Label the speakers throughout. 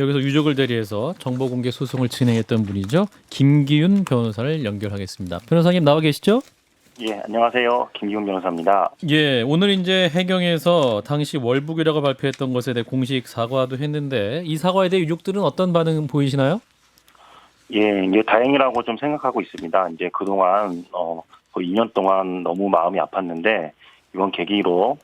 Speaker 1: 여기서 유족을 대리해서 정보공개 소송을 진행했던 분이죠. 김기윤 변호사를 연결하겠습니다. 변호사님 나와 계시죠?
Speaker 2: 예, 안녕하세요. 김기훈 변호사입니다.
Speaker 1: 예, 오늘 이제 해경에서 당시 월북이라고 발표했던 것에 대해 공식 사과도 했는데 이 사과에 대해 유족들은 어떤 반응 보이시나요?
Speaker 2: 예, 이제 다행이라고 좀 생각하고 있습니다. 이제 그동안 거의 2년 동안 너무 마음이 아팠는데 이번 계기로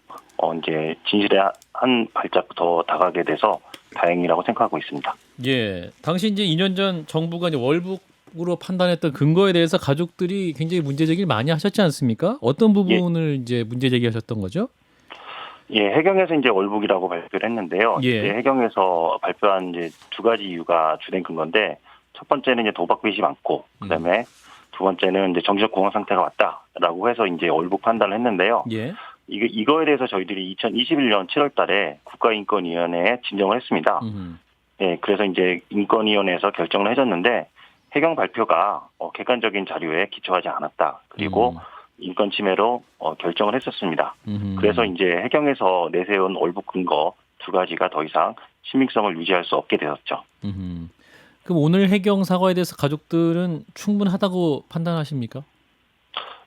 Speaker 2: 이제 진실에 한 발짝 더 다가게 돼서 다행이라고 생각하고 있습니다.
Speaker 1: 예, 당시 이제 2년 전 정부가 이제 월북으로 판단했던 근거에 대해서 가족들이 굉장히 문제 제기를 많이 하셨지 않습니까? 어떤 부분을 이제 문제 제기하셨던 거죠?
Speaker 2: 예, 해경에서 이제 월북이라고 발표를 했는데요.
Speaker 1: 예.
Speaker 2: 이제 해경에서 발표한 이제 두 가지 이유가 주된 근거인데 첫 번째는 이제 도박 빚이 많고 그다음에 두 번째는 이제 정신적 공황 상태가 왔다라고 해서 이제 월북 판단을 했는데요.
Speaker 1: 예.
Speaker 2: 이거에 대해서 저희들이 2021년 7월 달에 국가인권위원회에 진정을 했습니다. 예, 그래서 이제 인권위원회에서 결정을 해줬는데 해경 발표가 객관적인 자료에 기초하지 않았다. 그리고 인권 침해로 결정을 했었습니다. 그래서 이제 해경에서 내세운 월북 근거 두 가지가 더 이상 신빙성을 유지할 수 없게 되었죠.
Speaker 1: 그럼 오늘 해경 사과에 대해서 가족들은 충분하다고 판단하십니까?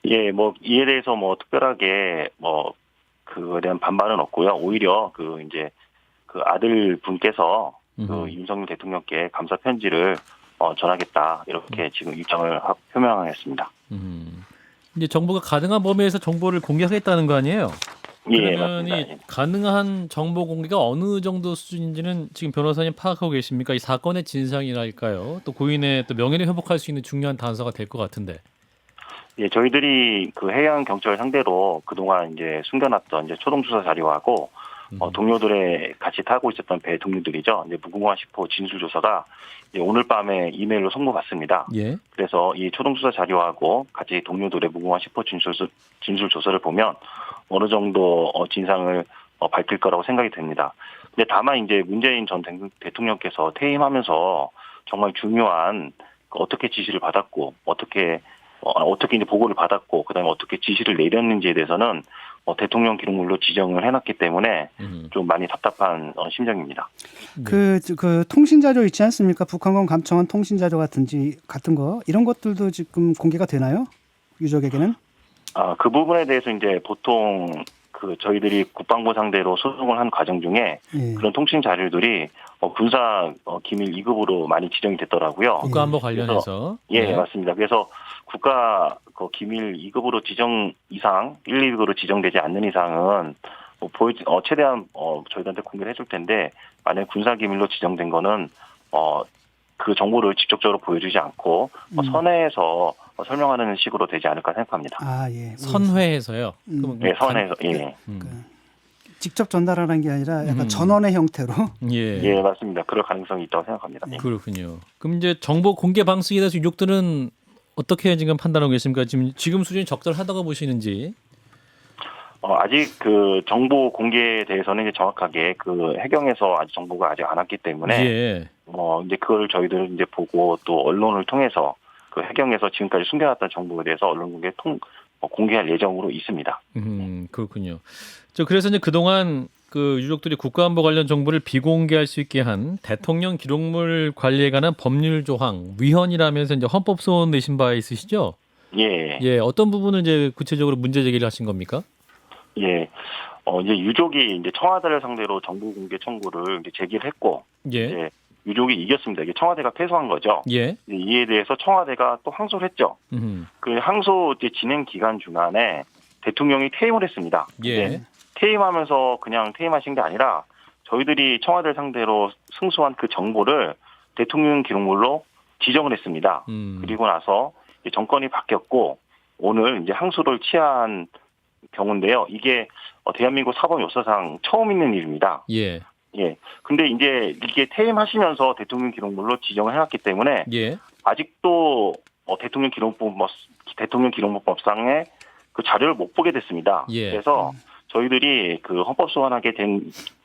Speaker 2: 예, 뭐 이에 대해서 뭐 특별하게 뭐 그거에 대한 반발은 없고요. 오히려 그 이제 그 아들 분께서 그 윤석열 대통령께 감사 편지를 전하겠다 이렇게 지금 입장을 표명했습니다.
Speaker 1: 이제 정부가 가능한 범위에서 정보를 공개하겠다는 거 아니에요?
Speaker 2: 예,
Speaker 1: 그러면
Speaker 2: 맞습니다.
Speaker 1: 이 가능한 정보 공개가 어느 정도 수준인지는 지금 변호사님 파악하고 계십니까? 이 사건의 진상이랄까요? 또 고인의 또 명예를 회복할 수 있는 중요한 단서가 될 것 같은데.
Speaker 2: 예, 저희들이 그 해양 경찰 상대로 그동안 이제 숨겨놨던 이제 초동 수사 자료하고 동료들의 같이 타고 있었던 배 동료들이죠. 이제 무궁화 10호 진술 조사가 이제 오늘 밤에 이메일로 송부받습니다.
Speaker 1: 예.
Speaker 2: 그래서 이 초동 수사 자료하고 같이 동료들의 무궁화 10호 진술 조사를 보면 어느 정도 진상을 밝힐 거라고 생각이 됩니다. 근데 다만 이제 문재인 전 대통령께서 퇴임하면서 정말 중요한 어떻게 지시를 받았고 어떻게 이제 보고를 받았고 그다음에 어떻게 지시를 내렸는지에 대해서는 대통령 기록물로 지정을 해놨기 때문에 좀 많이 답답한 심정입니다.
Speaker 3: 그 통신 자료 있지 않습니까? 북한군 감청한 통신 자료 같은 거 이런 것들도 지금 공개가 되나요? 유족에게는?
Speaker 2: 그 부분에 대해서 이제 보통 그 저희들이 국방부 상대로 소송을 한 과정 중에 그런 통신 자료들이 군사 기밀 2급으로 많이 지정이 됐더라고요.
Speaker 1: 국가안보 관련해서.
Speaker 2: 예, 맞습니다. 그래서 국가 기밀 2급으로 지정 이상 1, 2급으로 지정되지 않는 이상은 최대한 저희들한테 공개를 해줄 텐데 만약 군사 기밀로 지정된 거는 그 정보를 직접적으로 보여주지 않고 선회에서 설명하는 식으로 되지 않을까 생각합니다.
Speaker 3: 예.
Speaker 1: 선회에서요.
Speaker 2: 네, 선회에서 예.
Speaker 3: 직접 전달하는 게 아니라 약간 전원의 형태로.
Speaker 2: 예, 맞습니다. 그럴 가능성이 있다고 생각합니다.
Speaker 1: 그렇군요. 그럼 이제 정보 공개 방식에 대해서 유족들은 어떻게 지금 판단하고 계십니까? 지금 수준이 적절하다고 보시는지?
Speaker 2: 아직 그 정보 공개에 대해서는 이제 정확하게 그 해경에서 아직 정보가 아직 안 왔기 때문에 이제 그걸 저희들 이제 보고 또 언론을 통해서 그 해경에서 지금까지 숨겨놨던 정보에 대해서 언론 공개할 예정으로 있습니다.
Speaker 1: 그렇군요. 그래서 이제 그동안 그 유족들이 국가안보 관련 정보를 비공개할 수 있게 한 대통령 기록물 관리에 관한 법률 조항 위헌이라면서 이제 헌법 소원 내신 바 있으시죠?
Speaker 2: 예.
Speaker 1: 어떤 부분을 이제 구체적으로 문제 제기를 하신 겁니까?
Speaker 2: 예. 이제 유족이 이제 청와대를 상대로 정보 공개 청구를 이제 제기를 했고 이제 유족이 이겼습니다. 이게 청와대가 패소한 거죠. 이에 대해서 청와대가 또 항소를 했죠. 그 항소 이제 진행 기간 중간에 대통령이 퇴임을 했습니다. 퇴임하면서 그냥 퇴임하신 게 아니라 저희들이 청와대를 상대로 승소한 그 정보를 대통령 기록물로 지정을 했습니다. 그리고 나서 정권이 바뀌었고 오늘 이제 항소를 취한 경우인데요. 이게 대한민국 사법 역사상 처음 있는 일입니다. 근데 이제 이게 퇴임하시면서 대통령 기록물로 지정을 해놨기 때문에 아직도 대통령 기록물법상의 그 자료를 못 보게 됐습니다. 그래서 저희들이 그 헌법 소원하게 된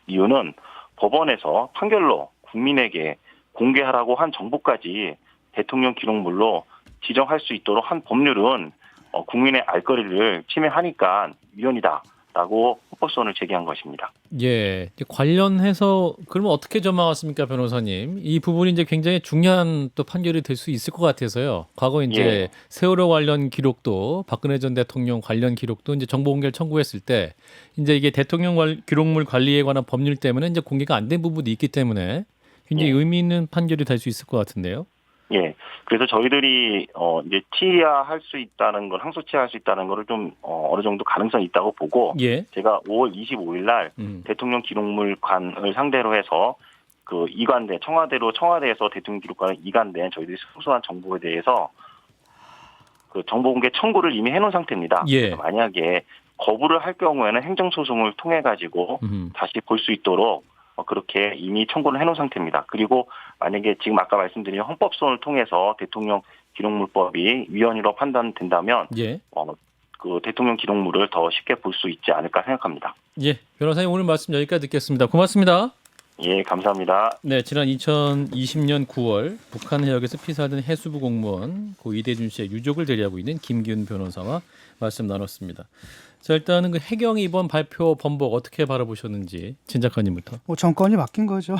Speaker 2: 이유는 법원에서 판결로 국민에게 공개하라고 한 정보까지 대통령 기록물로 지정할 수 있도록 한 법률은 국민의 알 거리를 침해하니까 위헌이다. 라고 헌법소원을 제기한 것입니다.
Speaker 1: 예. 관련해서 그러면 어떻게 전망하십니까, 변호사님? 이 부분이 이제 굉장히 중요한 또 판결이 될 수 있을 것 같아서요. 과거 이제
Speaker 2: 예.
Speaker 1: 세월호 관련 기록도 박근혜 전 대통령 관련 기록도 이제 정보 공개를 청구했을 때 이제 이게 대통령 기록물 관리에 관한 법률 때문에 이제 공개가 안 된 부분도 있기 때문에 굉장히 의미 있는 판결이 될 수 있을 것 같은데요.
Speaker 2: 예. 그래서 저희들이 이제 취하할 수 있다는 걸 항소 취하할 수 있다는 거를 좀 어느 정도 가능성이 있다고 보고
Speaker 1: 예.
Speaker 2: 제가 5월 25일 날 대통령 기록물관을 상대로 해서 그 이관된 청와대에서 대통령 기록관을 이관된 저희들이 수소한 정보에 대해서 그 정보 공개 청구를 이미 해놓은 상태입니다.
Speaker 1: 예.
Speaker 2: 그래서 만약에 거부를 할 경우에는 행정소송을 통해 가지고 다시 볼 수 있도록 그렇게 이미 청구를 해놓은 상태입니다. 그리고 만약에 지금 아까 말씀드린 헌법소원을 통해서 대통령 기록물법이 위헌이라고 판단된다면
Speaker 1: 예.
Speaker 2: 그 대통령 기록물을 더 쉽게 볼 수 있지 않을까 생각합니다.
Speaker 1: 예. 변호사님 오늘 말씀 여기까지 듣겠습니다. 고맙습니다.
Speaker 2: 예, 감사합니다.
Speaker 1: 네, 지난 2020년 9월 북한 해역에서 피살된 해수부 공무원 고 이대준 씨의 유족을 대리하고 있는 김기훈 변호사와 말씀 나눴습니다. 자, 일단은 그 해경이 이번 발표 번복 어떻게 바라보셨는지 진 작가님부터.
Speaker 3: 정권이 바뀐 거죠.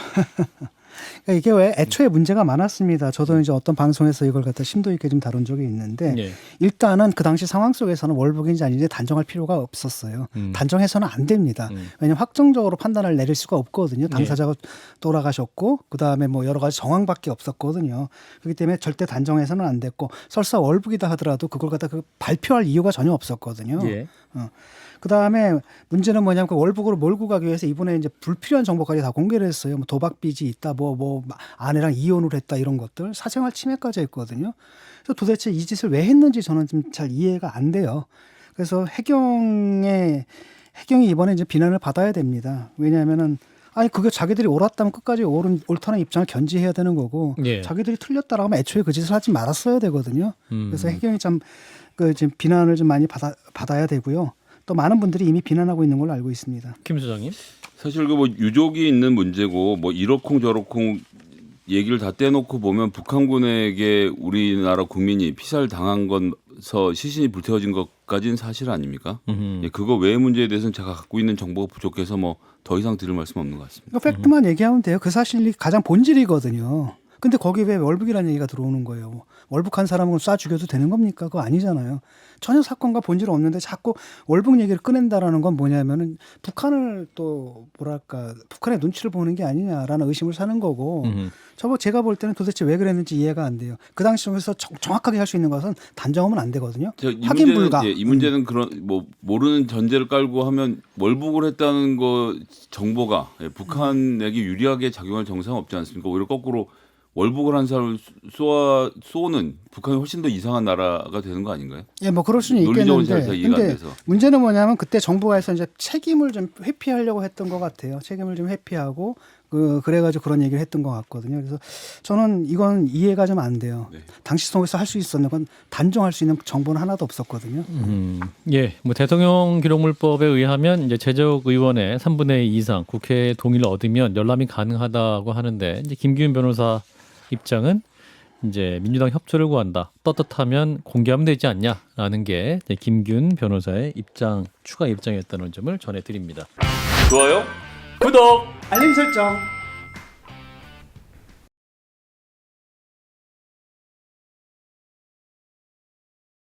Speaker 3: 그러니까 이게 왜 애초에 문제가 많았습니다. 저도 이제 어떤 방송에서 이걸 갖다 심도 있게 좀 다룬 적이 있는데
Speaker 1: 예.
Speaker 3: 일단은 그 당시 상황 속에서는 월북인지 아닌지 단정할 필요가 없었어요. 단정해서는 안 됩니다. 왜냐하면 확정적으로 판단을 내릴 수가 없거든요. 당사자가 돌아가셨고 그다음에 뭐 여러 가지 정황밖에 없었거든요. 그렇기 때문에 절대 단정해서는 안 됐고 설사 월북이다 하더라도 그걸 갖다 발표할 이유가 전혀 없었거든요.
Speaker 1: 예.
Speaker 3: 그다음에 문제는 뭐냐면 그 월북으로 몰고 가기 위해서 이번에 이제 불필요한 정보까지 다 공개를 했어요. 뭐 도박 빚이 있다, 뭐 아내랑 이혼을 했다 이런 것들 사생활 침해까지 했거든요. 그래서 도대체 이 짓을 왜 했는지 저는 좀 잘 이해가 안 돼요. 그래서 해경이 이번에 이제 비난을 받아야 됩니다. 왜냐하면은 아니 그게 자기들이 옳았다면 끝까지 옳다는 입장을 견지해야 되는 거고
Speaker 1: 예. 자기들이
Speaker 3: 틀렸다라고 하면 애초에 그 짓을 하지 말았어야 되거든요. 그래서 해경이 참 지금 비난을 좀 많이 받아야 되고요. 또 많은 분들이 이미 비난하고 있는 걸로 알고 있습니다.
Speaker 1: 김 소장님.
Speaker 4: 사실 그 뭐 유족이 있는 문제고 뭐 이러쿵 저러쿵 얘기를 다 떼놓고 보면 북한군에게 우리나라 국민이 피살 당한 건서 시신이 불태워진 것까지는 사실 아닙니까? 예, 그거 외의 문제에 대해서는 제가 갖고 있는 정보가 부족해서 뭐 더 이상 들을 말씀 없는 것 같습니다.
Speaker 3: 팩트만 얘기하면 돼요. 그 사실이 가장 본질이거든요. 근데 거기에 왜 월북이라는 얘기가 들어오는 거예요. 월북한 사람은 쏴 죽여도 되는 겁니까? 그거 아니잖아요. 전혀 사건과 본질 없는데 자꾸 월북 얘기를 꺼낸다라는 건 뭐냐면은 북한을 또 뭐랄까 북한의 눈치를 보는 게 아니냐라는 의심을 사는 거고 제가 볼 때는 도대체 왜 그랬는지 이해가 안 돼요. 그 당시 속에서 정확하게 할 수 있는 것은 단정하면 안 되거든요. 확인 불가.
Speaker 4: 이 문제는 그런 뭐 모르는 전제를 깔고 하면 월북을 했다는 거 정보가 북한에게 유리하게 작용할 정상 없지 않습니까? 오히려 거꾸로 월북을 한 사람을 쏘는 북한이 훨씬 더 이상한 나라가 되는 거 아닌가요?
Speaker 3: 예, 뭐 그럴 수는 있겠는데. 근데 문제는 뭐냐면 그때 정부에서 이제 책임을 좀 회피하려고 했던 것 같아요. 책임을 좀 회피하고 그래가지고 그런 얘기를 했던 것 같거든요. 그래서 저는 이건 이해가 좀 안 돼요. 네. 당시 속에서 할 수 있었는 건 단정할 수 있는 정보는 하나도 없었거든요.
Speaker 1: 예, 뭐 대통령 기록물법에 의하면 이제 재적 의원의 3분의 2 이상 국회 동의를 얻으면 열람이 가능하다고 하는데 이제 김기훈 변호사 입장은 이제 민주당 협조를 구한다. 떳떳하면 공개하면 되지 않냐라는 게 김기훈 변호사의 추가 입장이었다는 점을 전해드립니다.
Speaker 4: 좋아요,
Speaker 1: 구독,
Speaker 3: 알림 설정.